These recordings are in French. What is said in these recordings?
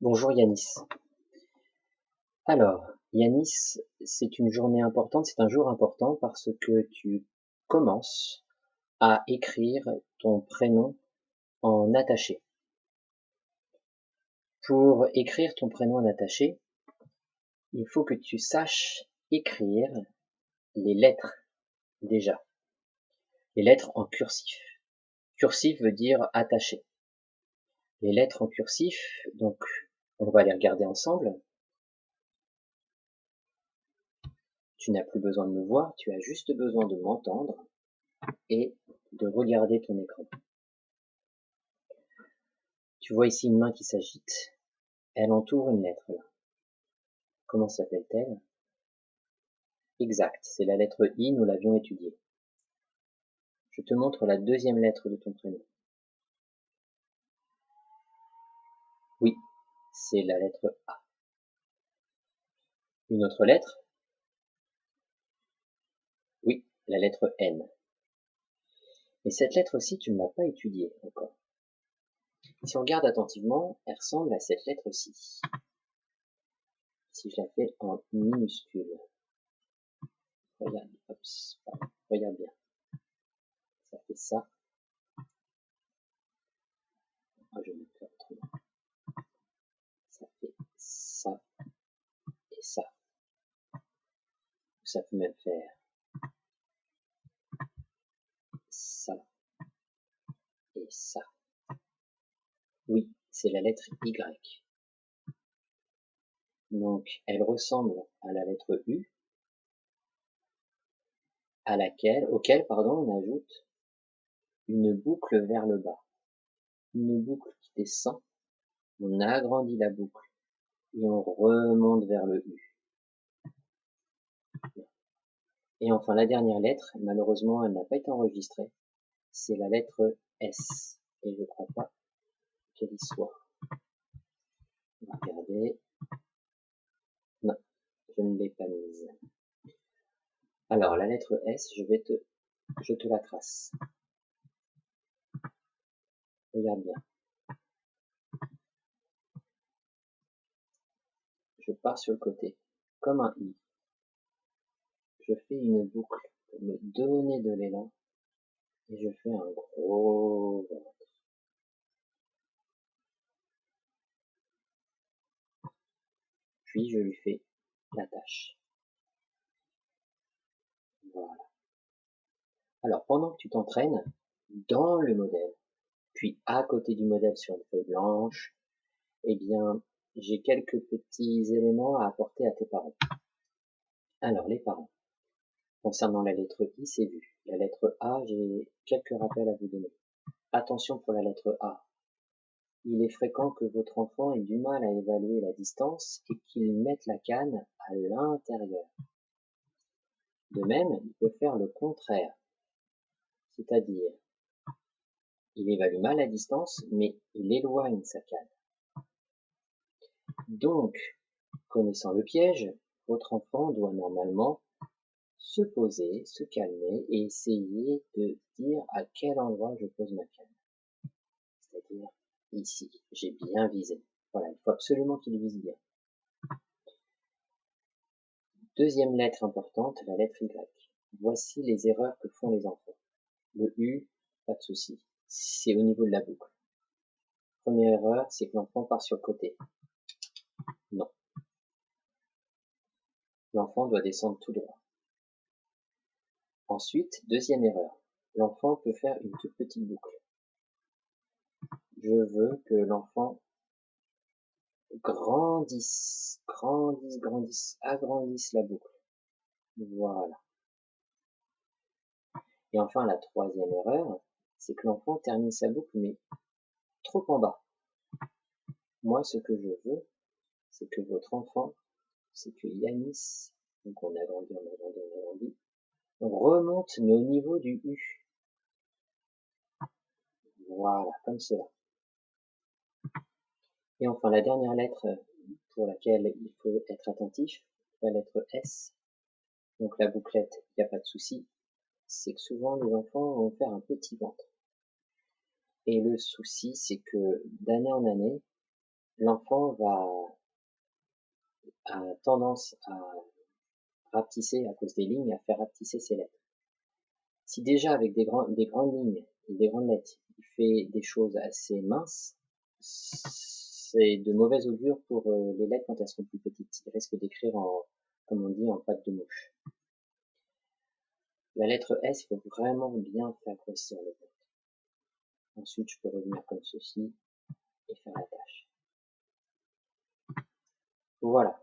Bonjour Yanis. Alors, Yanis, c'est une journée importante, c'est un jour important parce que tu commences à écrire ton prénom en attaché. Pour écrire ton prénom en attaché, il faut que tu saches écrire les lettres déjà. Les lettres en cursif. Cursif veut dire attaché. Les lettres en cursif, donc on va les regarder ensemble. Tu n'as plus besoin de me voir, tu as juste besoin de m'entendre et de regarder ton écran. Tu vois ici une main qui s'agite. Elle entoure une lettre là. Comment s'appelle-t-elle? Exact, c'est la lettre I, nous l'avions étudiée. Je te montre la deuxième lettre de ton prénom. Oui, c'est la lettre A. Une autre lettre? Oui, la lettre N. Et cette lettre-ci, tu ne l'as pas étudiée encore. Si on regarde attentivement, elle ressemble à cette lettre-ci. Si je la fais en minuscule. Regarde, regarde bien. Ça fait ça. Ah, je vais me faire autrement. Ça fait ça et ça. Ça peut même faire ça et ça. Oui, c'est la lettre Y. Donc, elle ressemble à la lettre U, auquel, on ajoute une boucle vers le bas. Une boucle qui descend, on agrandit la boucle et on remonte vers le U. Et enfin, la dernière lettre, malheureusement, elle n'a pas été enregistrée, c'est la lettre S. Et je ne crois pas qu'elle y soit. On va regarder. Non, je ne l'ai pas mise. Alors, la lettre S, je te la trace. Regarde bien. Je pars sur le côté, comme un I. Je fais une boucle pour me donner de l'élan et je fais un gros ventre. Puis je lui fais l'attache. Voilà. Alors pendant que tu t'entraînes dans le modèle, puis à côté du modèle sur une feuille blanche, eh bien j'ai quelques petits éléments à apporter à tes parents. Alors les parents, concernant la lettre I, c'est vu. La lettre A, j'ai quelques rappels à vous donner. Attention pour la lettre A. Il est fréquent que votre enfant ait du mal à évaluer la distance et qu'il mette la canne à l'intérieur. De même, il peut faire le contraire, c'est-à-dire il évalue mal la distance, mais il éloigne sa canne. Donc, connaissant le piège, votre enfant doit normalement se poser, se calmer et essayer de dire à quel endroit je pose ma canne. C'est-à-dire ici, j'ai bien visé. Voilà, il faut absolument qu'il vise bien. Deuxième lettre importante, la lettre Y. Voici les erreurs que font les enfants. Le U, pas de souci, c'est au niveau de la boucle. Première erreur, c'est que l'enfant part sur le côté. Non. L'enfant doit descendre tout droit. Ensuite, deuxième erreur. L'enfant peut faire une toute petite boucle. Je veux que l'enfant grandisse, agrandisse la boucle. Voilà. Et enfin, la troisième erreur, c'est que l'enfant termine sa boucle, mais trop en bas. Moi, ce que je veux, c'est que votre enfant, c'est que Yanis, donc on agrandit, on remonte mais au niveau du U. Voilà, comme cela. Et enfin, la dernière lettre pour laquelle il faut être attentif, la lettre S. Donc la bouclette, il n'y a pas de souci. C'est que souvent les enfants vont faire un petit ventre. Et le souci, c'est que d'année en année, l'enfant a tendance à rapetisser à cause des lignes, à faire rapetisser ses lettres. Si déjà avec des grandes lignes et des grandes lettres, il fait des choses assez minces, c'est de mauvais augure pour les lettres quand elles seront plus petites. Il risque d'écrire comme on dit, en patte de mouche. La lettre S, il faut vraiment bien faire grossir le tête. Ensuite, je peux revenir comme ceci et faire la tâche. Voilà.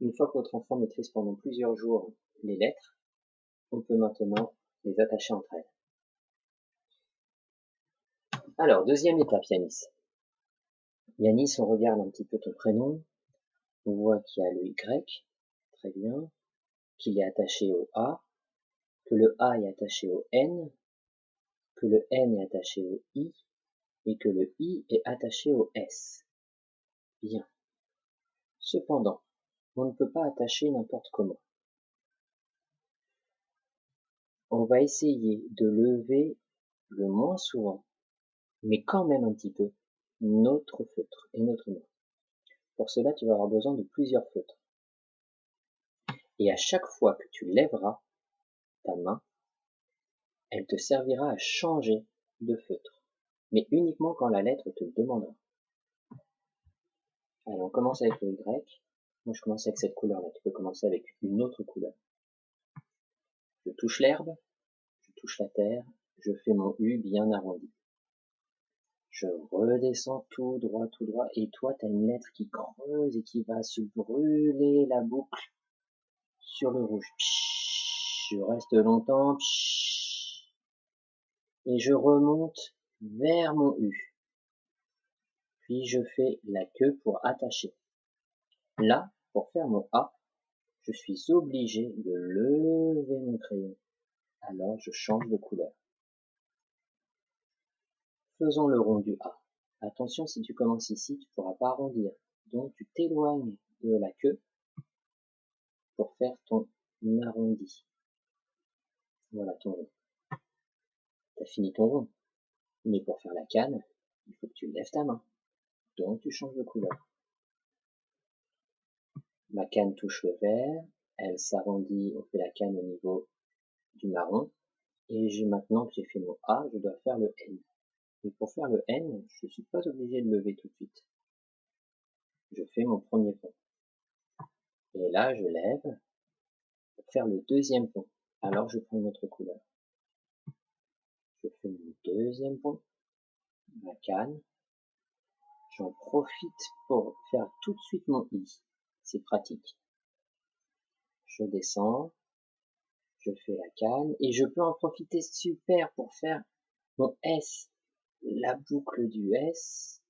Une fois que votre enfant maîtrise pendant plusieurs jours les lettres, on peut maintenant les attacher entre elles. Alors, deuxième étape, Yanis. Yanis, on regarde un petit peu ton prénom. On voit qu'il y a le Y, très bien, qu'il est attaché au A, que le A est attaché au N, que le N est attaché au I, et que le I est attaché au S. Bien. Cependant, on ne peut pas attacher n'importe comment. On va essayer de lever le moins souvent, mais quand même un petit peu, notre feutre et notre main. Pour cela, tu vas avoir besoin de plusieurs feutres. Et à chaque fois que tu lèveras ta main, elle te servira à changer de feutre, mais uniquement quand la lettre te le demandera. Allez, on commence avec le Y. Moi, je commence avec cette couleur-là. Tu peux commencer avec une autre couleur. Je touche l'herbe, je touche la terre, je fais mon U bien arrondi. Je redescends tout droit, et toi, tu as une lettre qui creuse et qui va se brûler la boucle sur le rouge. Je reste longtemps, et je remonte vers mon U. Puis je fais la queue pour attacher. Là, pour faire mon A, je suis obligé de lever mon crayon. Alors je change de couleur. Faisons le rond du A. Attention, si tu commences ici, tu ne pourras pas arrondir. Donc tu t'éloignes de la queue pour faire ton arrondi. Voilà ton rond. Tu as fini ton rond. Mais pour faire la canne, il faut que tu lèves ta main. Donc tu changes de couleur. Ma canne touche le vert, elle s'arrondit, on fait la canne au niveau du marron. Et maintenant que j'ai fait mon A, je dois faire le N. Et pour faire le N, je ne suis pas obligé de lever tout de suite. Je fais mon premier pont. Et là, je lève pour faire le deuxième pont. Alors je prends une autre couleur. Je fais mon deuxième pont, ma canne. J'en profite pour faire tout de suite mon I. C'est pratique. Je descends, je fais la canne et je peux en profiter super pour faire mon S. La boucle du S,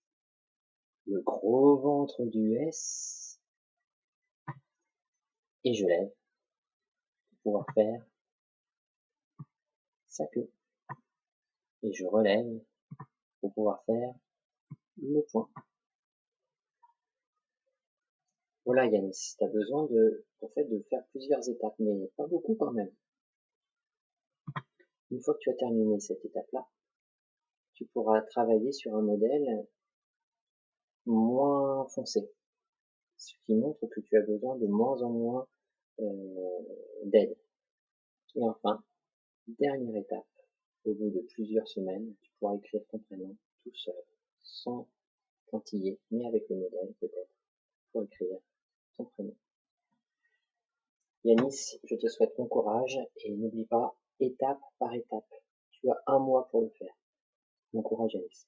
le gros ventre du S, et je lève pour pouvoir faire sa queue. Et je relève pour pouvoir faire le point. Voilà Yanis, tu as besoin de faire plusieurs étapes, mais pas beaucoup quand même. Une fois que tu as terminé cette étape-là, tu pourras travailler sur un modèle moins foncé, ce qui montre que tu as besoin de moins en moins d'aide. Et enfin, dernière étape, au bout de plusieurs semaines, tu pourras écrire ton prénom tout seul, sans pointiller, mais avec le modèle peut-être, pour écrire ton prénom. Yanis, je te souhaite bon courage et n'oublie pas, étape par étape, tu as un mois pour le faire. Bon courage Yanis.